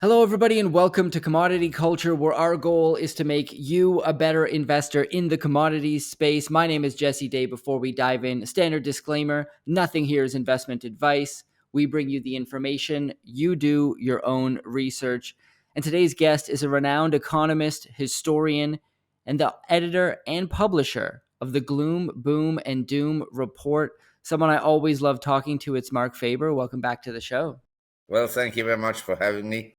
Hello, everybody, and welcome to Commodity Culture, where our goal is to make you a better investor in the commodities space. My name is Jesse Day. Before we dive in, standard disclaimer: nothing here is investment advice. We bring you the information, you do your own research. And today's guest is a renowned economist, historian, and the editor and publisher of the Gloom, Boom, and Doom report. Someone I always love talking to. It's Marc Faber. Welcome back to the show. Well, thank you very much for having me,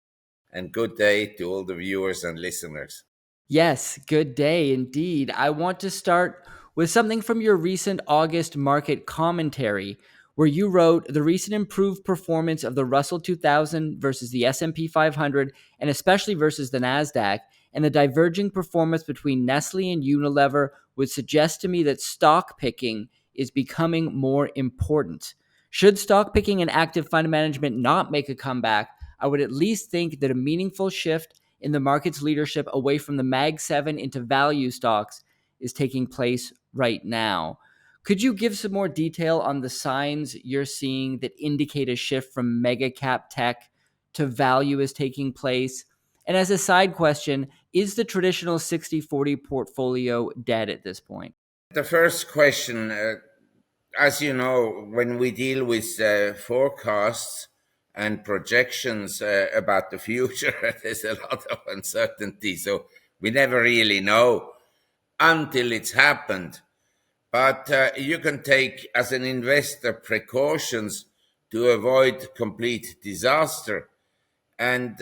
and good day to all the viewers and listeners. Yes, good day indeed. I want to start with something from your recent August market commentary, where you wrote the recent improved performance of the Russell 2000 versus the S&P 500, and especially versus the Nasdaq, and the diverging performance between Nestle and Unilever would suggest to me that stock picking is becoming more important. Should stock picking and active fund management not make a comeback, I would at least think that a meaningful shift in the market's leadership away from the Mag 7 into value stocks is taking place right now. Could you give some more detail on the signs you're seeing that indicate a shift from mega cap tech to value is taking place? And as a side question, is the traditional 60-40 portfolio dead at this point? The first question, as you know, when we deal with forecasts and projections about the future, there's a lot of uncertainty. So we never really know until it's happened. But you can take, as an investor, precautions to avoid complete disaster. And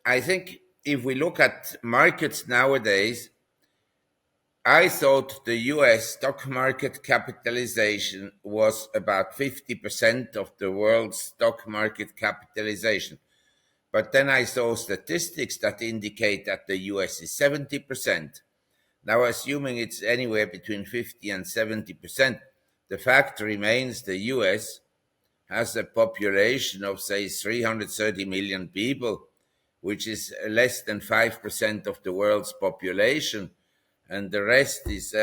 I think if we look at markets nowadays, I thought the US stock market capitalization was about 50% of the world's stock market capitalization. But then I saw statistics that indicate that the US is 70%. Now, assuming it's anywhere between 50 and 70%, the fact remains the US has a population of, say, 330 million people, which is less than 5% of the world's population. And the rest is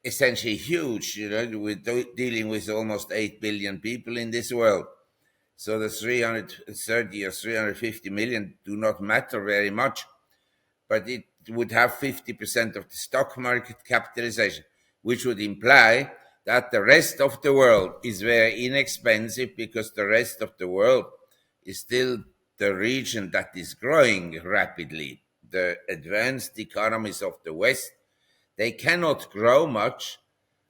essentially huge. We're dealing with almost 8 billion people in this world. So the 330 or 350 million do not matter very much, but it would have 50% of the stock market capitalization, which would imply that the rest of the world is very inexpensive, because the rest of the world is still the region that is growing rapidly. The advanced economies of the West, they cannot grow much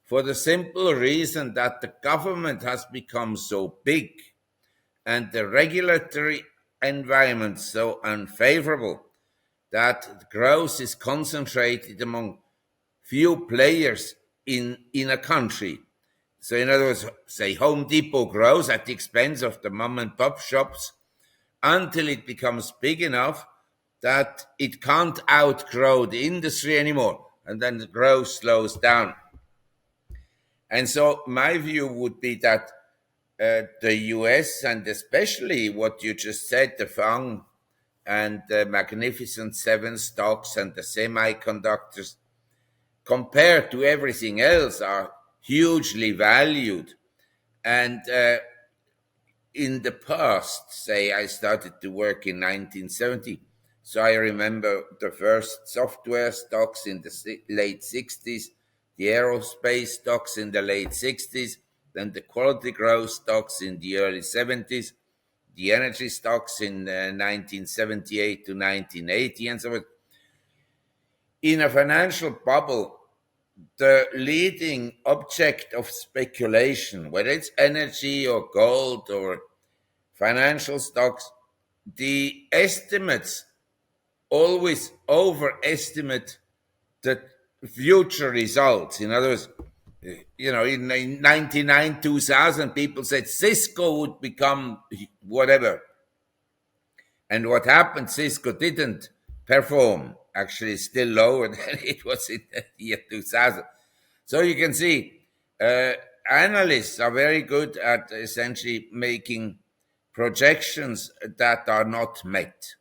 for the simple reason that the government has become so big and the regulatory environment so unfavorable that growth is concentrated among few players in a country. So in other words, say Home Depot grows at the expense of the mom and pop shops until it becomes big enough that it can't outgrow the industry anymore, and then the growth slows down. And so my view would be that the US, and especially what you just said, the FANG and the Magnificent Seven stocks and the semiconductors, compared to everything else, are hugely valued. And in the past, say I started to work in 1970, so I remember the first software stocks in the late 60s, the aerospace stocks in the late 60s, then the quality growth stocks in the early 70s, the energy stocks in 1978 to 1980, and so on. In a financial bubble, the leading object of speculation, whether it's energy or gold or financial stocks, the estimates always overestimate the future results. In other words, in 99, 2000, people said Cisco would become whatever. And what happened? Cisco didn't perform. Actually, still lower than it was in the year 2000. So you can see, analysts are very good at essentially making projections that are not met.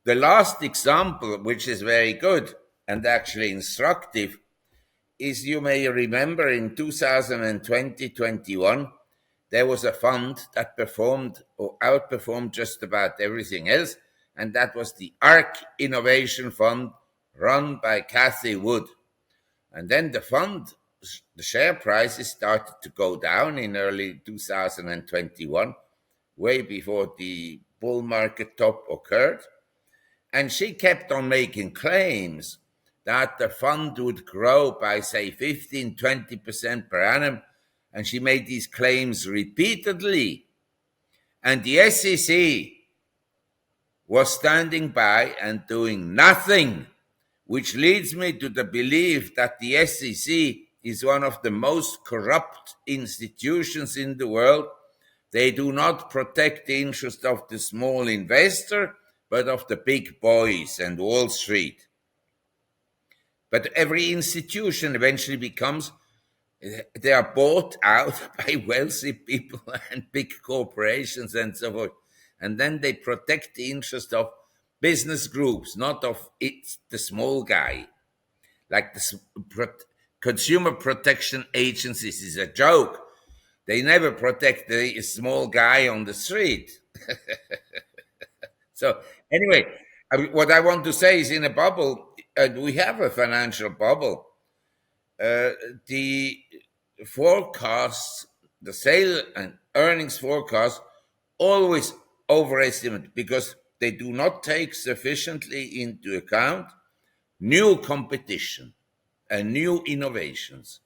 The last example, which is very good and actually instructive, is, you may remember, in 2020-21, there was a fund that performed or outperformed just about everything else, and that was the ARC Innovation Fund run by Cathie Wood. And then the fund, the share prices started to go down in early 2021, way before the bull market top occurred. And she kept on making claims that the fund would grow by, say, 15, 20% per annum. And she made these claims repeatedly. And the SEC was standing by and doing nothing, which leads me to the belief that the SEC is one of the most corrupt institutions in the world. They do not protect the interest of the small investor, but of the big boys and Wall Street. But every institution eventually becomes, they are bought out by wealthy people and big corporations and so forth. And then they protect the interest of business groups, not of the small guy. Like the consumer protection agencies is a joke. They never protect the small guy on the street. So anyway, what I want to say is in a bubble, we have a financial bubble. The forecasts, the sale and earnings forecasts always overestimate because they do not take sufficiently into account new competition and new innovations.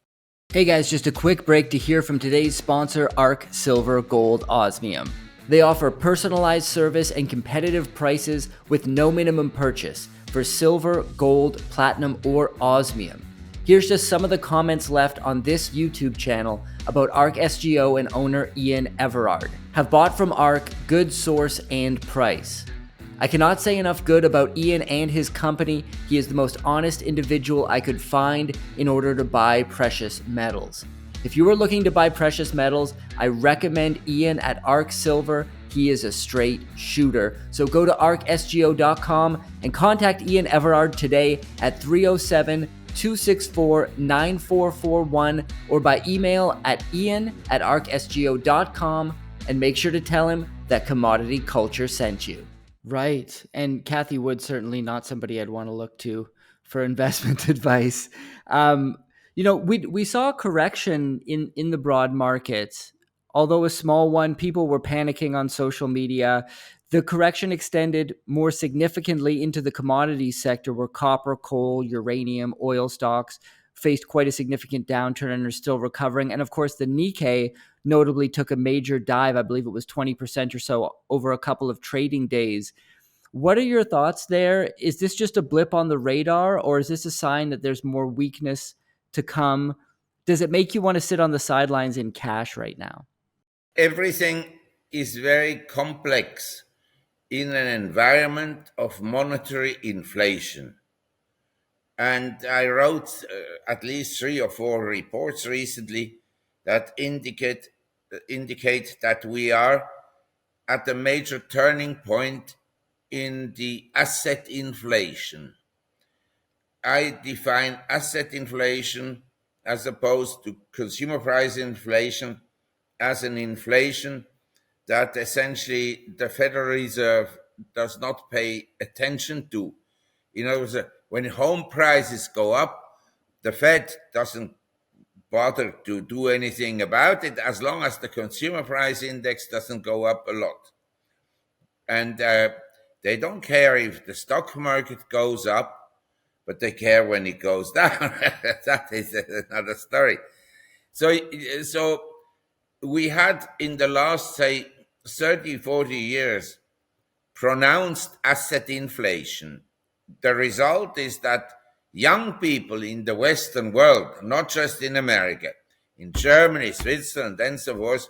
Hey guys, just a quick break to hear from today's sponsor, ARC Silver Gold Osmium. They offer personalized service and competitive prices with no minimum purchase for silver, gold, platinum, or osmium. Here's just some of the comments left on this YouTube channel about ARC SGO and owner Ian Everard. Have bought from ARC, good source and price. I cannot say enough good about Ian and his company. He is the most honest individual I could find in order to buy precious metals. If you are looking to buy precious metals, I recommend Ian at ARC Silver. He is a straight shooter. So go to arcsgo.com and contact Ian Everard today at 307-264-9441 or by email at ian@arcsgo.com, and make sure to tell him that Commodity Culture sent you. Right. And Cathie Wood, certainly not somebody I'd want to look to for investment advice. We saw a correction in the broad markets, although a small one. People were panicking on social media. The correction extended more significantly into the commodities sector, where copper, coal, uranium, oil stocks faced quite a significant downturn and are still recovering. And of course, the Nikkei notably took a major dive. I believe it was 20% or so over a couple of trading days. What are your thoughts there? Is this just a blip on the radar, or is this a sign that there's more weakness to come? Does it make you want to sit on the sidelines in cash right now? Everything is very complex in an environment of monetary inflation. And I wrote at least 3 or 4 reports recently that indicate that we are at a major turning point in the asset inflation. I define asset inflation as opposed to consumer price inflation as an inflation that essentially the Federal Reserve does not pay attention to. In other words, when home prices go up, the Fed doesn't bother to do anything about it as long as the consumer price index doesn't go up a lot. And they don't care if the stock market goes up, but they care when it goes down. That is another story. So we had in the last, say, 30, 40 years, pronounced asset inflation. The result is that young people in the Western world, not just in America, in Germany, Switzerland, and so forth,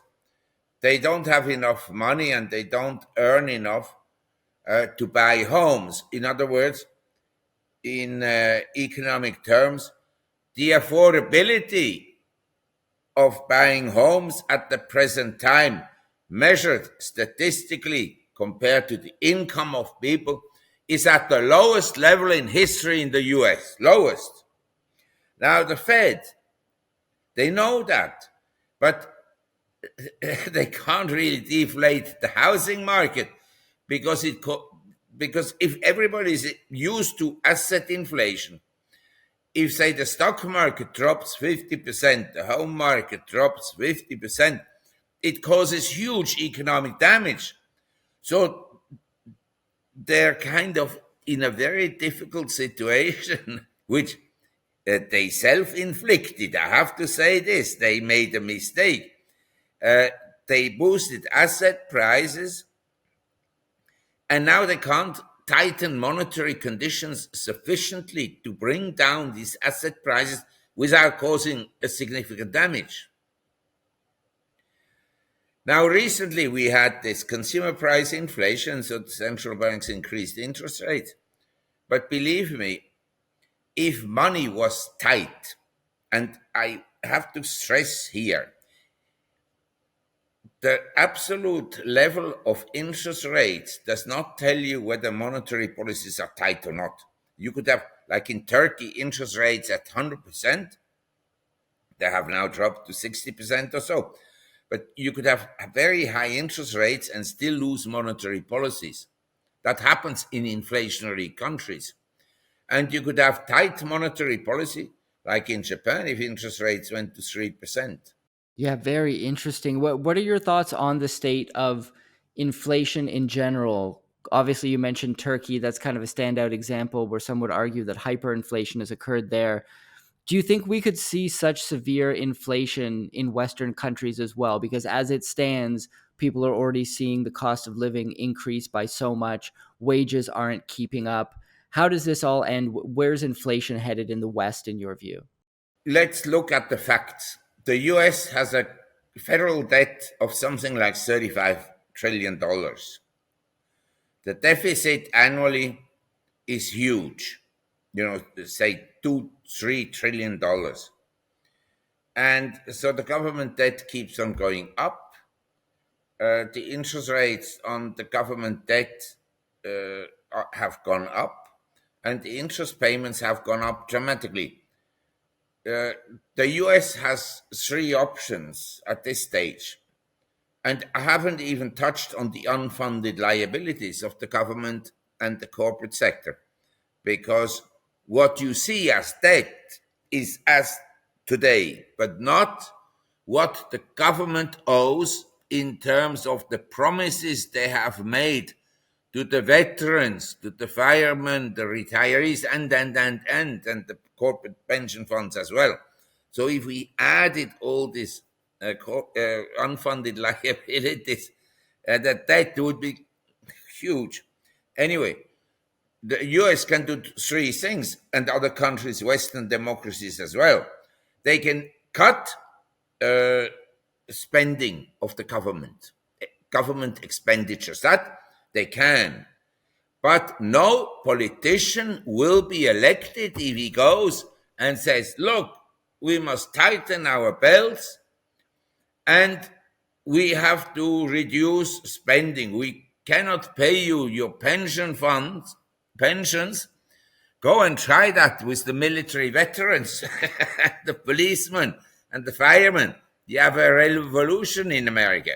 they don't have enough money and they don't earn enough to buy homes. In other words, in economic terms, the affordability of buying homes at the present time, measured statistically compared to the income of people, is at the lowest level in history in the US. Lowest. Now the Fed, they know that, but they can't really deflate the housing market because because if everybody is used to asset inflation, if say the stock market drops 50%, the home market drops 50%, it causes huge economic damage. So they're kind of in a very difficult situation, which they self-inflicted. I have to say this: they made a mistake. Uh, they boosted asset prices, and now they can't tighten monetary conditions sufficiently to bring down these asset prices without causing a significant damage. Now, recently we had this consumer price inflation, so the central banks increased interest rates. But believe me, if money was tight, and I have to stress here, the absolute level of interest rates does not tell you whether monetary policies are tight or not. You could have, like in Turkey, interest rates at 100%. They have now dropped to 60% or so. But you could have very high interest rates and still lose monetary policies. That happens in inflationary countries. And you could have tight monetary policy, like in Japan, if interest rates went to 3%. Yeah, very interesting. What are your thoughts on the state of inflation in general? Obviously, you mentioned Turkey. That's kind of a standout example where some would argue that hyperinflation has occurred there. Do you think we could see such severe inflation in Western countries as well? Because as it stands, people are already seeing the cost of living increase by so much. Wages aren't keeping up. How does this all end? Where's inflation headed in the West, in your view? Let's look at the facts. The US has a federal debt of something like $35 trillion. The deficit annually is huge, say $2-3 trillion. And so the government debt keeps on going up. The interest rates on the government debt have gone up, and the interest payments have gone up dramatically. The US has three options at this stage, and I haven't even touched on the unfunded liabilities of the government and the corporate sector, because what you see as debt is as today, but not what the government owes in terms of the promises they have made to the veterans, to the firemen, the retirees, and the corporate pension funds as well. So if we added all these unfunded liabilities, the debt would be huge. Anyway, the US can do three things, and other countries, Western democracies as well. They can cut spending of the government expenditures. That they can. But no politician will be elected if he goes and says, look, we must tighten our belts and we have to reduce spending. We cannot pay you your pensions. Go and try that with the military veterans, the policemen, and the firemen. You have a revolution in America.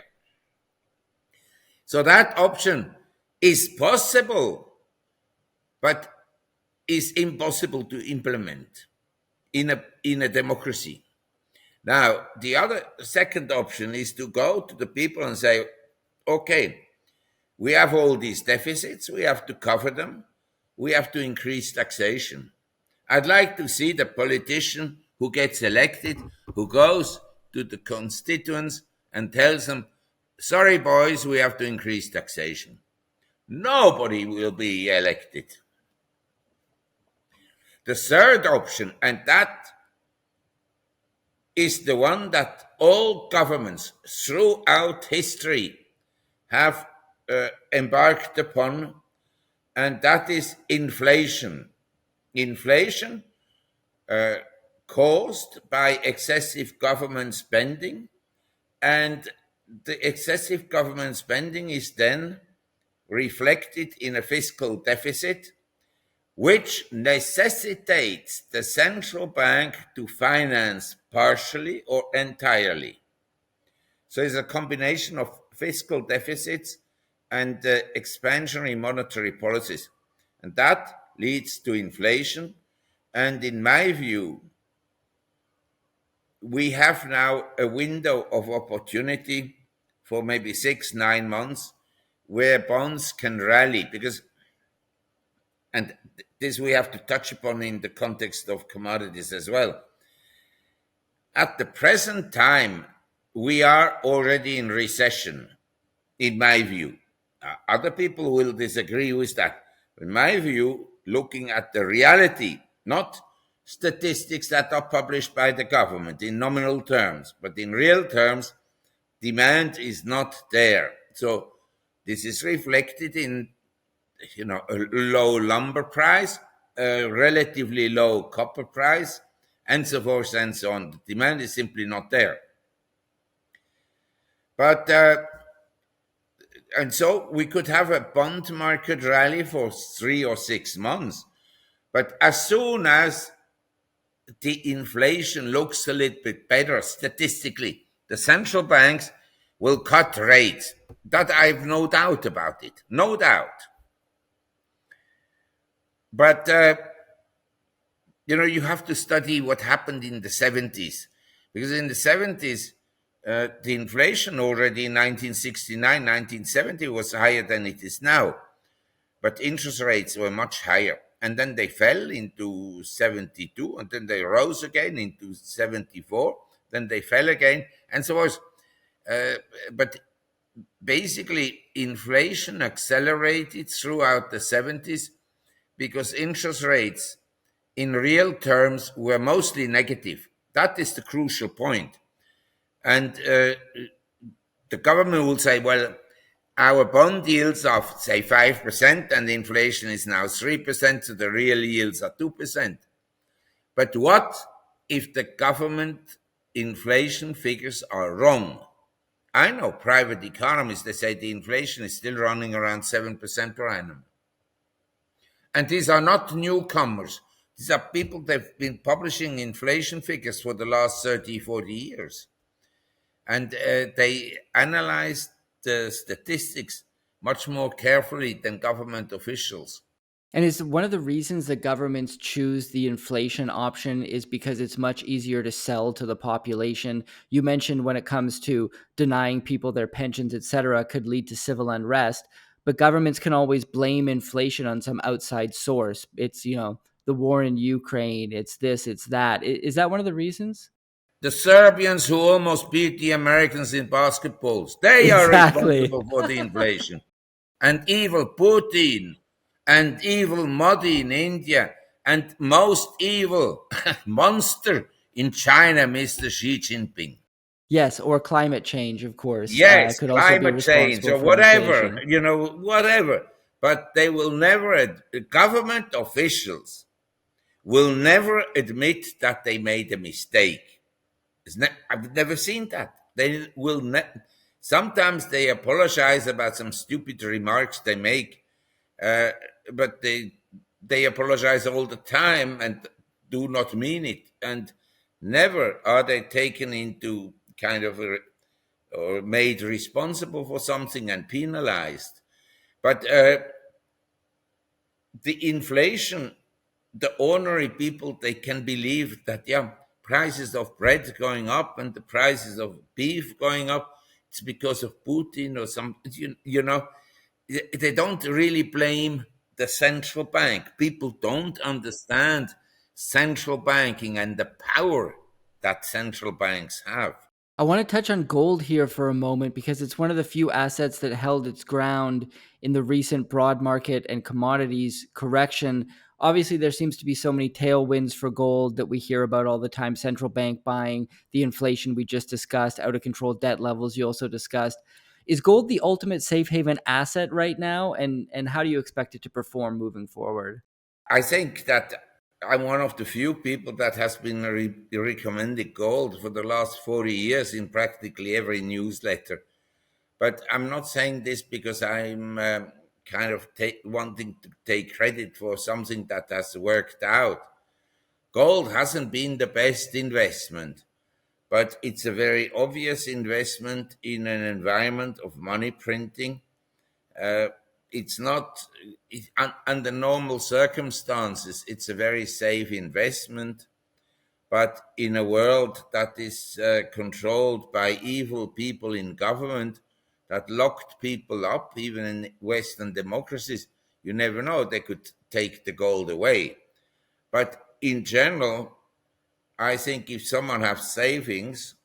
So that option is possible, but is impossible to implement in a democracy. Now, the second option is to go to the people and say, okay, we have all these deficits, we have to cover them, we have to increase taxation. I'd like to see the politician who gets elected, who goes to the constituents and tells them, sorry, boys, we have to increase taxation. Nobody will be elected. The third option, and that is the one that all governments throughout history have embarked upon, and that is inflation. Inflation caused by excessive government spending, and the excessive government spending is then reflected in a fiscal deficit, which necessitates the central bank to finance partially or entirely. So it's a combination of fiscal deficits and expansionary monetary policies. And that leads to inflation. And in my view, we have now a window of opportunity for maybe 6, 9 months where bonds can rally because, and this we have to touch upon in the context of commodities as well. At the present time, we are already in recession, in my view. Other people will disagree with that. In my view, looking at the reality, not statistics that are published by the government in nominal terms, but in real terms, demand is not there. So this is reflected in a low lumber price, a relatively low copper price, and so forth and so on. The demand is simply not there. But and so we could have a bond market rally for 3 or 6 months. But as soon as the inflation looks a little bit better statistically, the central banks will cut rates. That I have no doubt about it. No doubt. But you have to study what happened in the 70s. Because in the 70s, the inflation already in 1969, 1970 was higher than it is now. But interest rates were much higher. And then they fell into 72, and then they rose again into 74, then they fell again, and so on. But basically, inflation accelerated throughout the 70s because interest rates in real terms were mostly negative. That is the crucial point. And the government will say, well, our bond yields are, say, 5%, and the inflation is now 3%, so the real yields are 2%. But what if the government inflation figures are wrong? I know private economists, they say the inflation is still running around 7% per annum. And these are not newcomers. These are people that have been publishing inflation figures for the last 30, 40 years. And they analyzed the statistics much more carefully than government officials. And is one of the reasons that governments choose the inflation option is because it's much easier to sell to the population? You mentioned when it comes to denying people their pensions, et cetera, could lead to civil unrest, but governments can always blame inflation on some outside source. It's, the war in Ukraine, it's this, it's that. Is that one of the reasons? The Serbians who almost beat the Americans in basketballs, they are Exactly. responsible for the inflation. And evil Putin, and evil Modi in India, and most evil monster in China, Mr. Xi Jinping. Yes, or climate change, of course, Yes, could also be climate change responsible or for whatever, inflation. whatever. But they will never, government officials will never admit that they made a mistake. I've never seen that. They will sometimes they apologize about some stupid remarks they make, but they apologize all the time and do not mean it. And never are they taken into kind of or made responsible for something and penalized. But the inflation, the ordinary people, they can believe that, yeah, prices of bread going up and the prices of beef going up, it's because of Putin or some, they don't really blame the central bank. People don't understand central banking and the power that central banks have. I want to touch on gold here for a moment because it's one of the few assets that held its ground in the recent broad market and commodities correction. Obviously, there seems to be so many tailwinds for gold that we hear about all the time: central bank buying, the inflation we just discussed, out of control debt levels you also discussed. Is gold the ultimate safe haven asset right now? And how do you expect it to perform moving forward? I think that I'm one of the few people that has been recommending gold for the last 40 years in practically every newsletter. But I'm not saying this because I'm kind of wanting to take credit for something that has worked out. Gold hasn't been the best investment, but it's a very obvious investment in an environment of money printing. Uh, it's not, under normal circumstances, it's a very safe investment. But in a world that is controlled by evil people in government that locked people up, even in Western democracies, you never know, they could take the gold away. But in general, I think if someone has savings,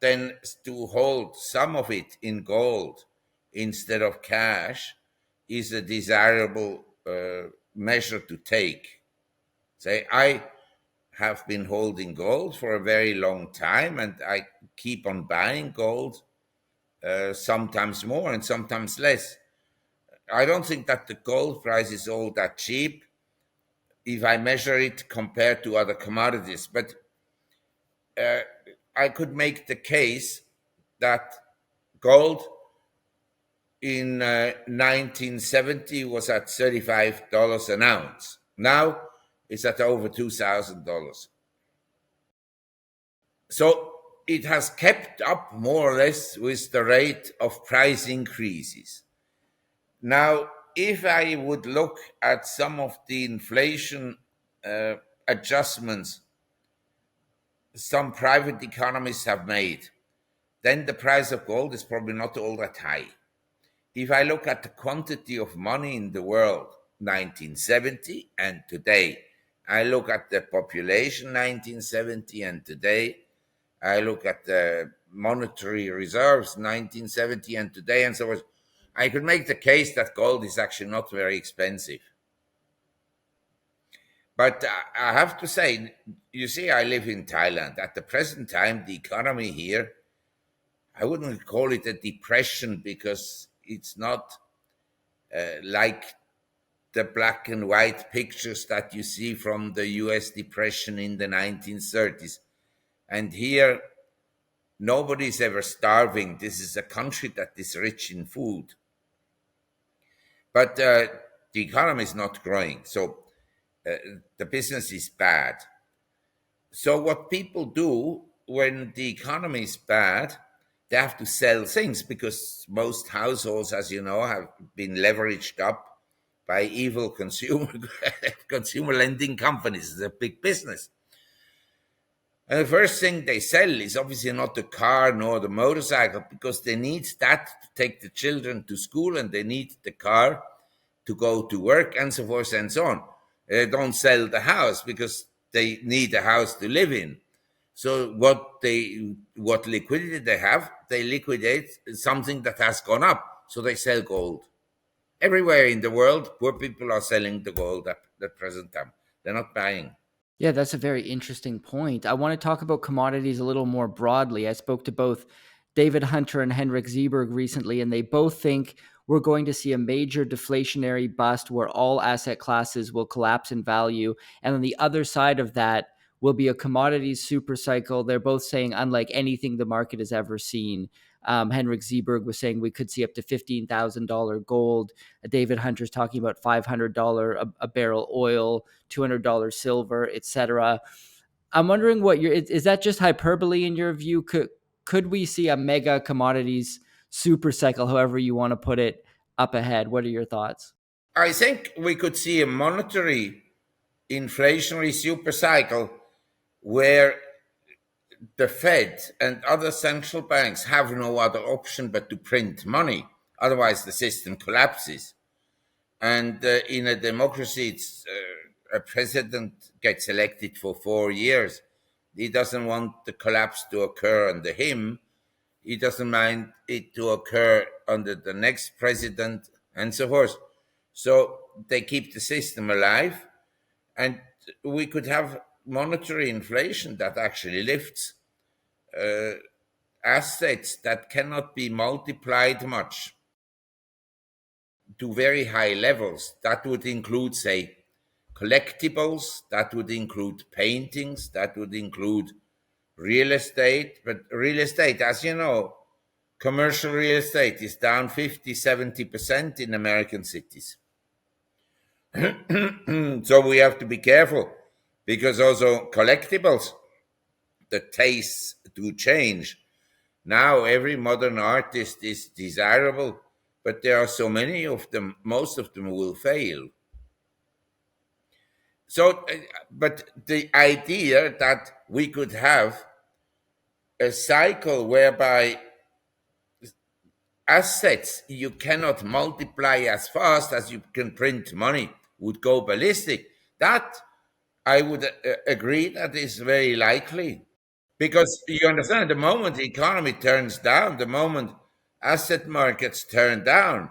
then to hold some of it in gold instead of cash is a desirable measure to take. Say, I have been holding gold for a very long time, and I keep on buying gold, sometimes more and sometimes less. I don't think that the gold price is all that cheap if I measure it compared to other commodities. But uh, I could make the case that gold in 1970 was at $35 an ounce. Now it's at over $2,000. So it has kept up more or less with the rate of price increases. Now, if I would look at some of the inflation uh, adjustments some private economists have made, then the price of gold is probably not all that high. If I look at the quantity of money in the world, 1970 and today, I look at the population 1970 and today, I look at the monetary reserves 1970 and today, and so forth, I could make the case that gold is actually not very expensive. But I have to say, you see, I live in Thailand. At the present time, the economy here, I wouldn't call it a depression because it's not like the black and white pictures that you see from the US depression in the 1930s. And here, nobody's ever starving. This is a country that is rich in food. But the economy is not growing. So the business is bad. So what people do when the economy is bad, they have to sell things because most households, as you know, have been leveraged up by evil consumer lending companies. It's a big business. And the first thing they sell is obviously not the car nor the motorcycle because they need that to take the children to school and they need the car to go to work and so forth and so on. They don't sell the house because they need a house to live in. So what liquidity they have, they liquidate something that has gone up. So they sell gold. Everywhere in the world, poor people are selling the gold at the present time. They're not buying. Yeah, that's a very interesting point. I want to talk about commodities a little more broadly. I spoke to both David Hunter and Henrik Zeberg recently, and they both think we're going to see a major deflationary bust where all asset classes will collapse in value. And on the other side of that will be a commodities super cycle. They're both saying unlike anything the market has ever seen. Henrik Zeberg was saying we could see up to $15,000 gold. David Hunter's talking about $500 a barrel oil, $200 silver, etc. I'm wondering what is that just hyperbole in your view? Could we see a mega commodities super cycle, however you want to put it, up ahead? What are your thoughts? I think we could see a monetary inflationary super cycle where the Fed and other central banks have no other option but to print money. Otherwise, the system collapses. And in a democracy, it's, a president gets elected for 4 years. He doesn't want the collapse to occur under him. He doesn't mind it to occur under the next president and so forth. So they keep the system alive. And we could have monetary inflation that actually lifts assets that cannot be multiplied much to very high levels. That would include, say, collectibles, that would include paintings, that would include real estate. But real estate, as you know, commercial real estate is down 50-70% in American cities. So we have to be careful because also collectibles the tastes to change. Now every modern artist is desirable, but there are so many of them, most of them will fail. So, but the idea that we could have a cycle whereby assets you cannot multiply as fast as you can print money would go ballistic. That I would agree that is very likely. Because you understand, the moment the economy turns down, the moment asset markets turn down,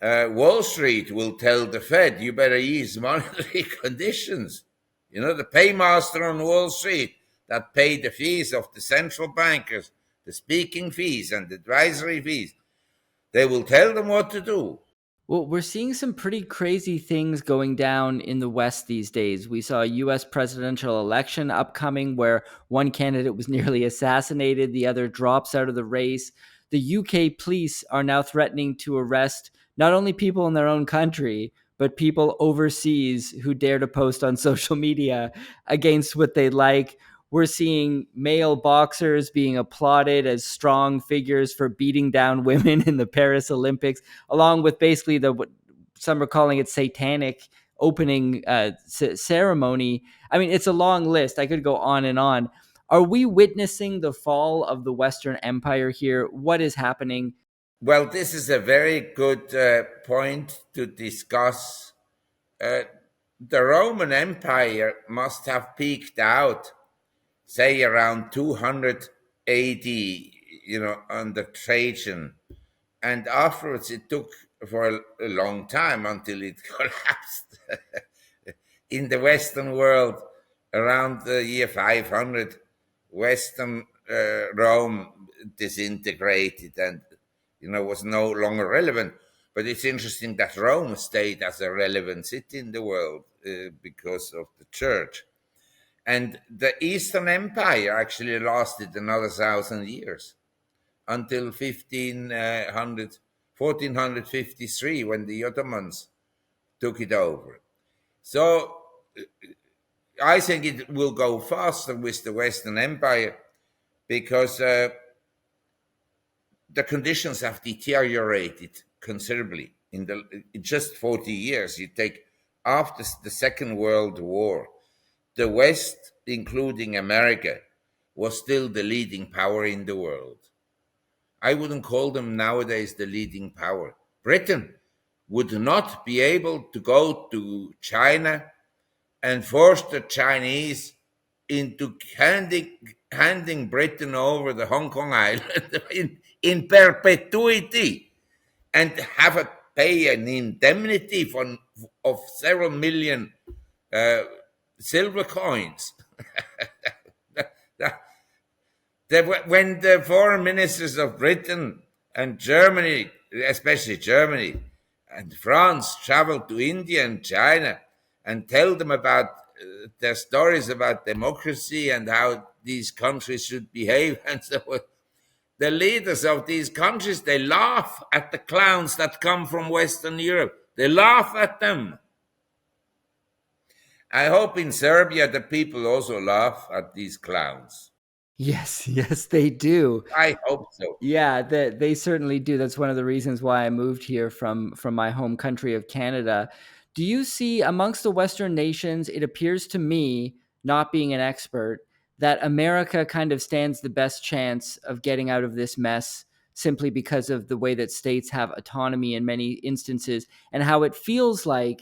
Wall Street will tell the Fed, you better ease monetary conditions. You know, the paymaster on Wall Street that pay the fees of the central bankers, the speaking fees and the advisory fees, they will tell them what to do. Well, we're seeing some pretty crazy things going down in the West these days. We saw a US presidential election upcoming where one candidate was nearly assassinated, the other drops out of the race. The UK police are now threatening to arrest not only people in their own country, but people overseas who dare to post on social media against what they like. We're seeing male boxers being applauded as strong figures for beating down women in the Paris Olympics, along with basically the what some are calling it satanic opening ceremony. I mean, it's a long list. I could go on and on. Are we witnessing the fall of the Western Empire here? What is happening? Well, this is a very good point to discuss. Uh, the Roman Empire must have peaked out, say around 200 AD, under Trajan. And afterwards, it took for a long time until it collapsed. In the Western world, around the year 500, Western Rome disintegrated and was no longer relevant. But it's interesting that Rome stayed as a relevant city in the world because of the church. And the Eastern Empire actually lasted another 1,000 years until 1453, when the Ottomans took it over. So I think it will go faster with the Western Empire because the conditions have deteriorated considerably in just 40 years. You take after the Second World War, the West, including America, was still the leading power in the world. I wouldn't call them nowadays the leading power. Britain would not be able to go to China and force the Chinese into handing Britain over the Hong Kong Island in perpetuity and have to pay an indemnity of several million uh, silver coins. When the foreign ministers of Britain and Germany, especially Germany and France, travel to India and China and tell them about their stories about democracy and how these countries should behave and so on, the leaders of these countries, they laugh at the clowns that come from Western Europe. They laugh at them. I hope in Serbia the people also laugh at these clowns. Yes, yes, they do. I hope so. Yeah, they certainly do. That's one of the reasons why I moved here from my home country of Canada. Do you see amongst the Western nations, it appears to me, not being an expert, that America kind of stands the best chance of getting out of this mess simply because of the way that states have autonomy in many instances and how it feels like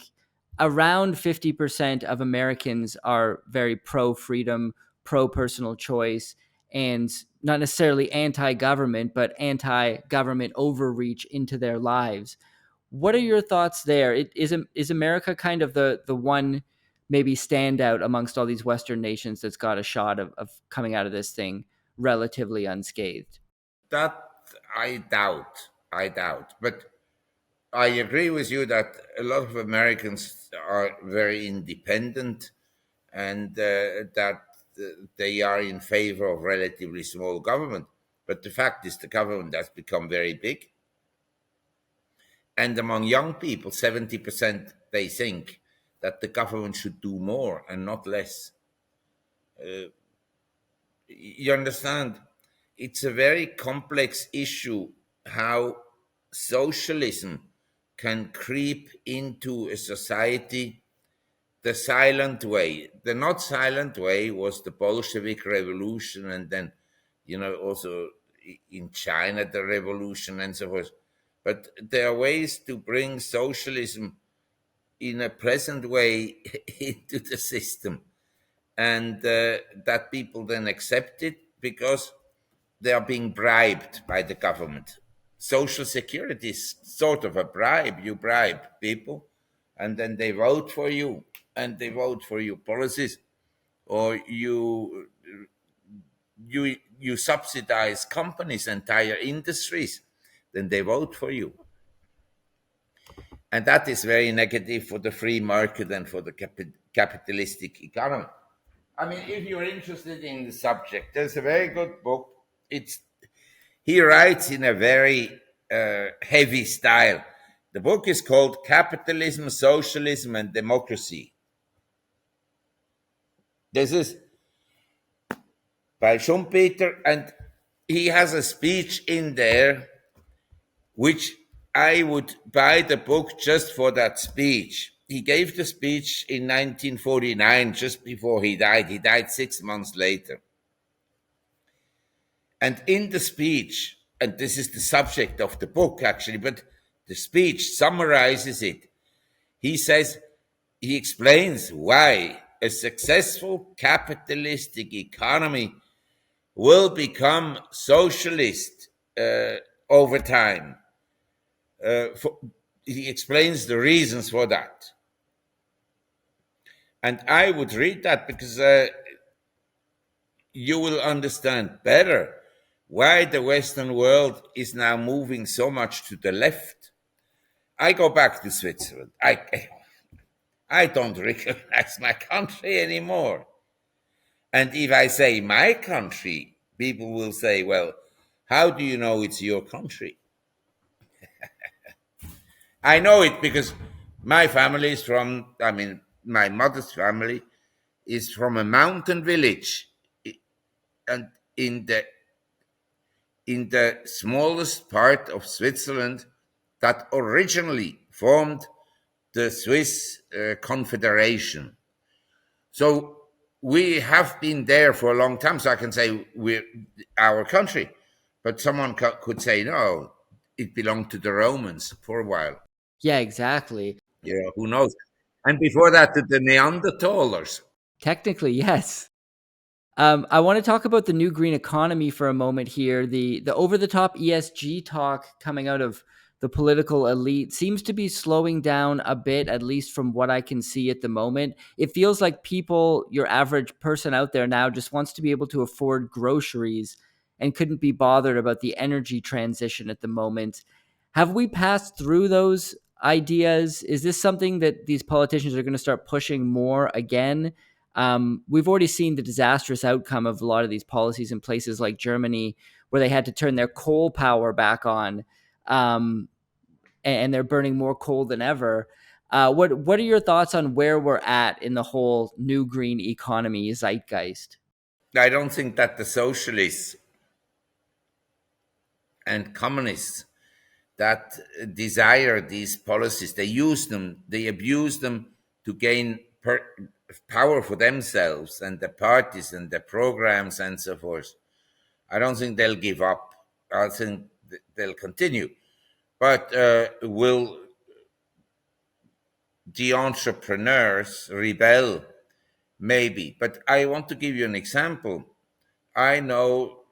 around 50% of Americans are very pro freedom, pro personal choice, and not necessarily anti-government, but anti-government overreach into their lives. What are your thoughts there? Is America kind of the one maybe standout amongst all these Western nations that's got a shot of coming out of this thing relatively unscathed? That I doubt. I doubt. But I agree with you that a lot of Americans are very independent and that they are in favor of relatively small government. But the fact is, the government has become very big. And among young people, 70% they think that the government should do more and not less. You understand? It's a very complex issue how socialism can creep into a society the silent way. The not silent way was the Bolshevik Revolution, and then, also in China, the revolution and so forth. But there are ways to bring socialism in a present way into the system, and that people then accept it because they are being bribed by the government. Social security is sort of a bribe. You bribe people, and then they vote for you, and they vote for your policies, or you subsidize companies, entire industries, then they vote for you, and that is very negative for the free market and for the capitalistic economy. I mean, if you're interested in the subject, there's a very good book. He writes in a very heavy style. The book is called Capitalism, Socialism, and Democracy. This is by Schumpeter, and he has a speech in there which I would buy the book just for that speech. He gave the speech in 1949, just before he died. He died 6 months later. And in the speech, and this is the subject of the book actually, but the speech summarizes it. He explains why a successful capitalistic economy will become socialist over time. He explains the reasons for that. And I would read that because you will understand better why the Western world is now moving so much to the left. I go back to Switzerland. I don't recognize my country anymore. And if I say my country, people will say, well, how do you know it's your country? I know it because my family is my mother's family is from a mountain village, and in the smallest part of Switzerland that originally formed the Swiss Confederation. So we have been there for a long time. So I can say we're our country, but someone could say no, it belonged to the Romans for a while. Yeah, exactly. Yeah, who knows? And before that, to the Neanderthals. Technically, yes. I want to talk about the new green economy for a moment here. The over the top ESG talk coming out of the political elite seems to be slowing down a bit, at least from what I can see at the moment. It feels like people, your average person out there now, just wants to be able to afford groceries and couldn't be bothered about the energy transition at the moment. Have we passed through those ideas? Is this something that these politicians are going to start pushing more again? We've already seen the disastrous outcome of a lot of these policies in places like Germany, where they had to turn their coal power back on, and they're burning more coal than ever. What are your thoughts on where we're at in the whole new green economy zeitgeist? I don't think that the socialists and communists that desire these policies, they use them, they abuse them to gain power for themselves and the parties and the programs and so forth. I don't think they'll give up. I think they'll continue. But will the entrepreneurs rebel? Maybe. But I want to give you an example. I know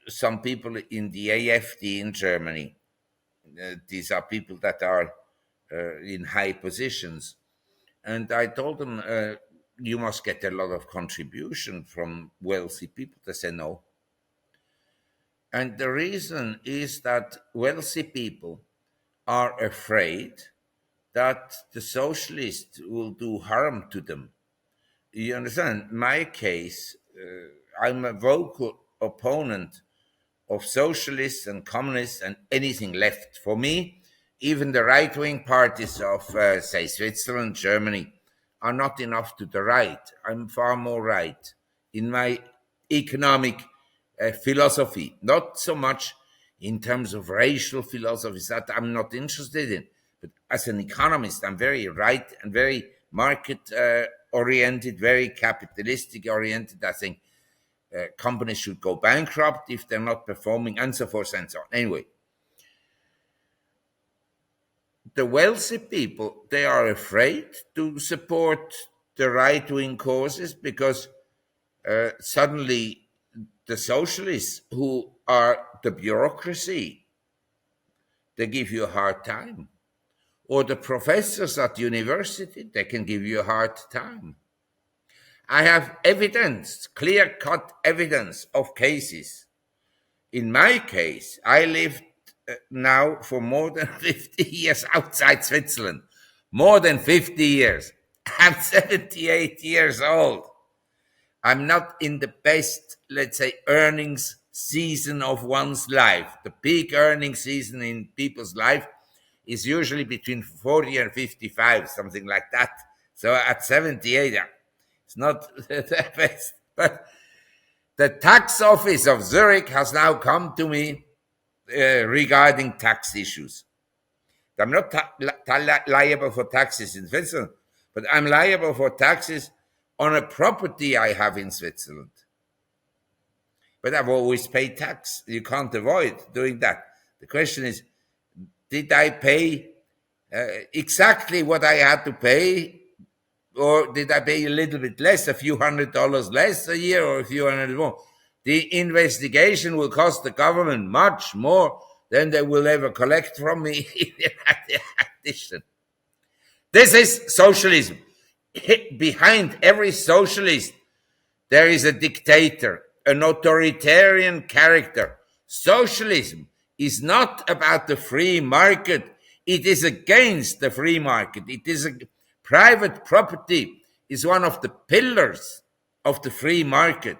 some people in the AfD in Germany. These are people that are in high positions. And I told them, you must get a lot of contribution from wealthy people. They say no. And the reason is that wealthy people are afraid that the socialists will do harm to them. You understand? My case, I'm a vocal opponent of socialists and communists and anything left. For me, even the right wing parties of, say, Switzerland, Germany, are not enough to the right. I'm far more right. In my economic philosophy, not so much in terms of racial philosophies that I'm not interested in. But as an economist, I'm very right and very market oriented, very capitalistic oriented. I think companies should go bankrupt if they're not performing, and so forth and so on. Anyway, the wealthy people, they are afraid to support the right-wing causes because suddenly the socialists, who are the bureaucracy, they give you a hard time. Or the professors at university, they can give you a hard time. I have evidence, clear-cut evidence of cases. In my case, I lived now for more than 50 years outside Switzerland. More than 50 years. I'm 78 years old. I'm not in the best, let's say, earnings season of one's life. The peak earning season in people's life is usually between 40 and 55, something like that. So at 78, it's not the best. But the tax office of Zurich has now come to me regarding tax issues. I'm not liable for taxes in Switzerland, but I'm liable for taxes on a property I have in Switzerland. But I've always paid tax. You can't avoid doing that. The question is, did I pay exactly what I had to pay, or did I pay a little bit less, a few $100s less a year, or a few hundred more? The investigation will cost the government much more than they will ever collect from me in addition. This is socialism. Behind every socialist, there is a dictator, an authoritarian character. Socialism is not about the free market. It is against the free market. It is private property is one of the pillars of the free market.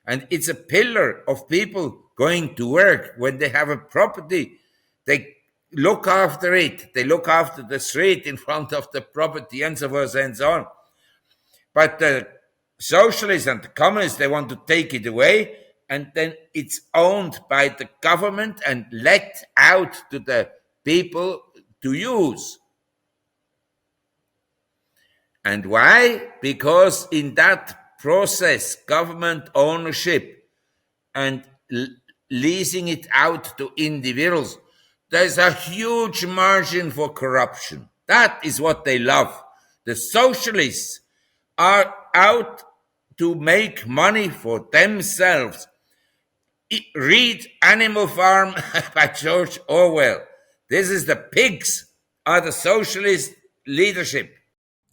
And it's a pillar of people going to work. When they have a property, they look after it. They look after the street in front of the property and so forth and so on. But the socialists and the communists, they want to take it away, and then it's owned by the government and let out to the people to use. And why? Because in that process, government ownership and leasing it out to individuals, there's a huge margin for corruption. That is what they love. The socialists are out to make money for themselves. Read Animal Farm by George Orwell. This is the pigs are the socialist leadership.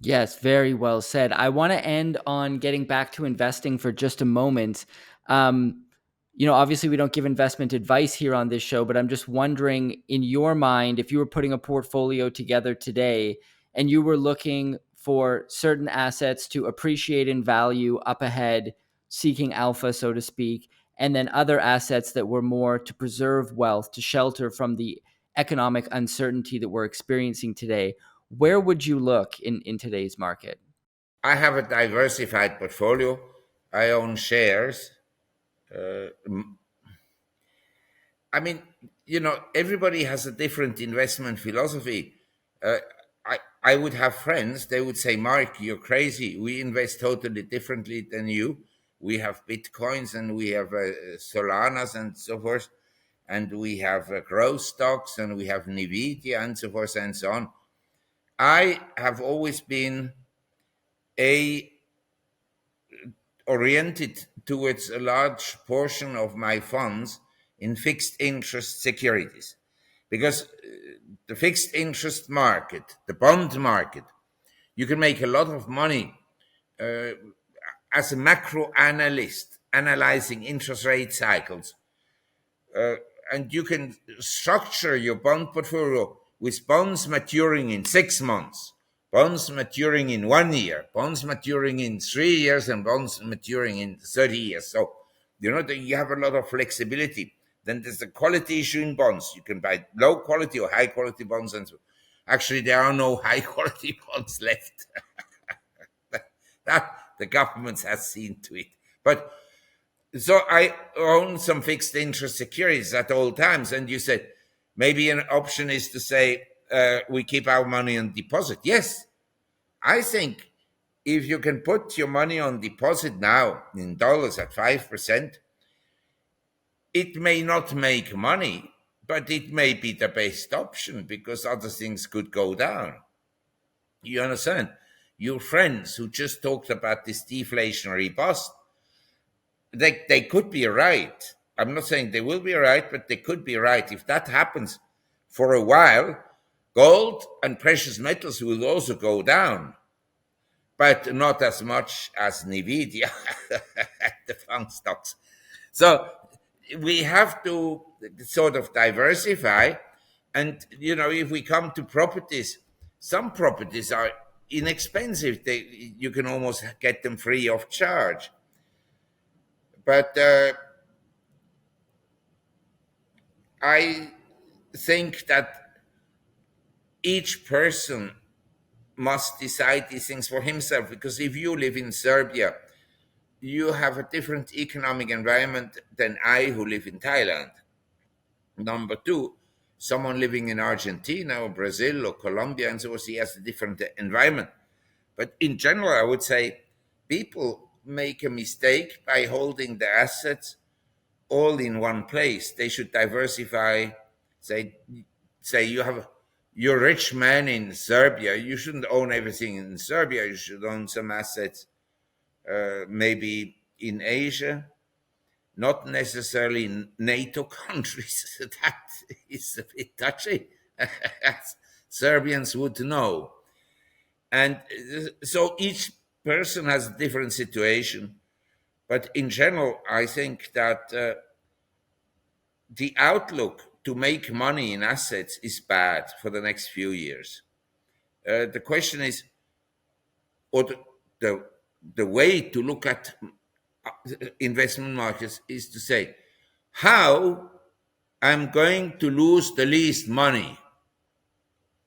Yes, very well said. I want to end on getting back to investing for just a moment. Obviously we don't give investment advice here on this show, but I'm just wondering, in your mind, if you were putting a portfolio together today and you were looking for certain assets to appreciate in value up ahead, seeking alpha, so to speak, and then other assets that were more to preserve wealth, to shelter from the economic uncertainty that we're experiencing today, where would you look in today's market? I have a diversified portfolio. I own shares. I mean, everybody has a different investment philosophy. Uh, I would have friends, they would say, Mark, you're crazy. We invest totally differently than you. We have Bitcoins and we have Solanas and so forth. And we have growth stocks and we have Nvidia and so forth and so on. I have always been oriented towards a large portion of my funds in fixed interest securities, because the fixed interest market, the bond market, you can make a lot of money as a macro analyst analyzing interest rate cycles. And you can structure your bond portfolio with bonds maturing in 6 months, bonds maturing in 1 year, bonds maturing in 3 years, and bonds maturing in 30 years. So, you have a lot of flexibility. Then there's the quality issue in bonds. You can buy low quality or high quality bonds. And so, actually, there are no high quality bonds left. That the government has seen to it. But So I own some fixed interest securities at all times. And you said maybe an option is to say we keep our money on deposit. Yes, I think if you can put your money on deposit now in dollars at 5%, it may not make money, but it may be the best option because other things could go down. You understand? Your friends who just talked about this deflationary bust, they could be right. I'm not saying they will be right, but they could be right. If that happens for a while, gold and precious metals will also go down, but not as much as Nvidia, the fund stocks. So we have to sort of diversify. And, if we come to properties, some properties are inexpensive. You can almost get them free of charge. But I think that each person must decide these things for himself, because if you live in Serbia, you have a different economic environment than I, who live in Thailand. Number two, someone living in Argentina or Brazil or Colombia and so forth, he has a different environment. But in general, I would say people make a mistake by holding the assets all in one place. They should diversify. Say you're a rich man in Serbia. You shouldn't own everything in Serbia. You should own some assets, maybe in Asia, not necessarily in NATO countries. That is a bit touchy. Serbians would know. And so each person has a different situation. But in general, I think that the outlook to make money in assets is bad for the next few years. The question is, or the way to look at investment markets is to say, how I'm going to lose the least money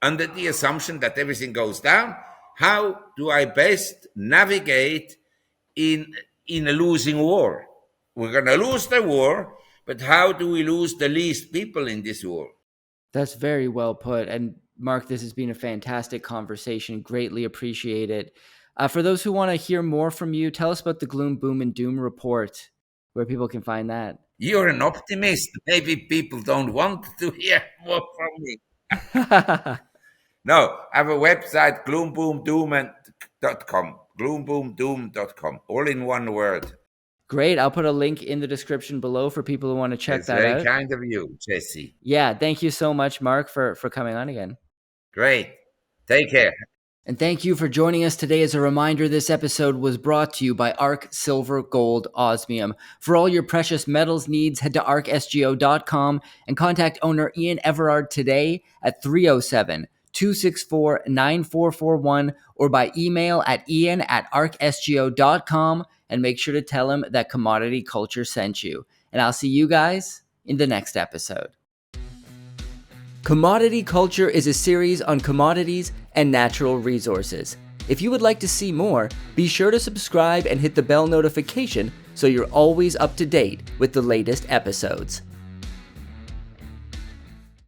under the assumption that everything goes down. How do I best navigate in a losing war? We're going to lose the war, but how do we lose the least people in this war? That's very well put. And Mark, this has been a fantastic conversation. Greatly appreciate it. For those who want to hear more from you, tell us about the Gloom, Boom, and Doom report, where people can find that. You're an optimist. Maybe people don't want to hear more from me. No, I have a website, gloomboomdoom.com. Gloomboomdoom.com. All in one word. Great. I'll put a link in the description below for people who want to check that out. It's very kind of you, Jesse. Yeah, thank you so much, Mark, for coming on again. Great. Take care. And thank you for joining us today. As a reminder, this episode was brought to you by ARC Silver Gold Osmium. For all your precious metals needs, head to arcsgo.com and contact owner Ian Everard today at 307-264-9441 or by email at ian@arcsgo.com, and make sure to tell him that Commodity Culture sent you. And I'll see you guys in the next episode. Commodity Culture is a series on commodities and natural resources. If you would like to see more, be sure to subscribe and hit the bell notification so you're always up to date with the latest episodes.